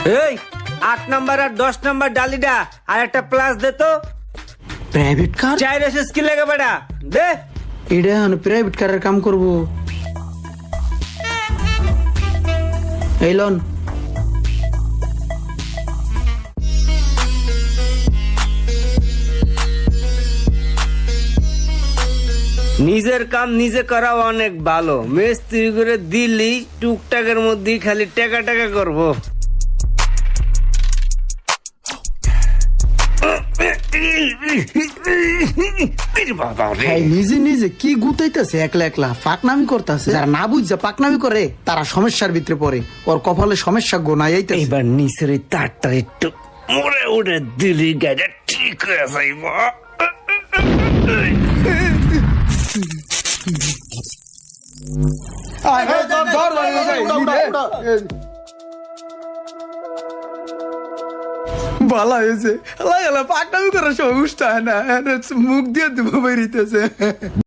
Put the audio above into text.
এই 8 নাম্বার আর 10 নাম্বার ডালিডা আর একটা প্লাস দে তো। Private car? চাইর এসে কি লাগে বেটা দে। এটা এখন প্রাইভেট কারের কাম করব। এই লন। নিজের কাম নিজে করা অনেক ভালো। মিস্ত্রি করে দিলি টুকটাকের মধ্যেই খালি টাকা টাকা করবো। ভাই নিজে নিজে কি গুতাইতেছে, একলা একলা পাকনামি করতেছে। যারা না বুঝছে পাকনামি করে তারা সমস্যার ভিতরে পড়ে। ওর কপালে সমস্যা গোনাই আইতেছে। এবার নিচের ওই তারটা একটু মোড়ে উড়ে দিলি গাড়িটা ঠিক হয়ে যাইব। ভালো হয়েছে, পাকনামি করার সমস্যা না, মুখ দিয়ে দেবো বেরিতেছে।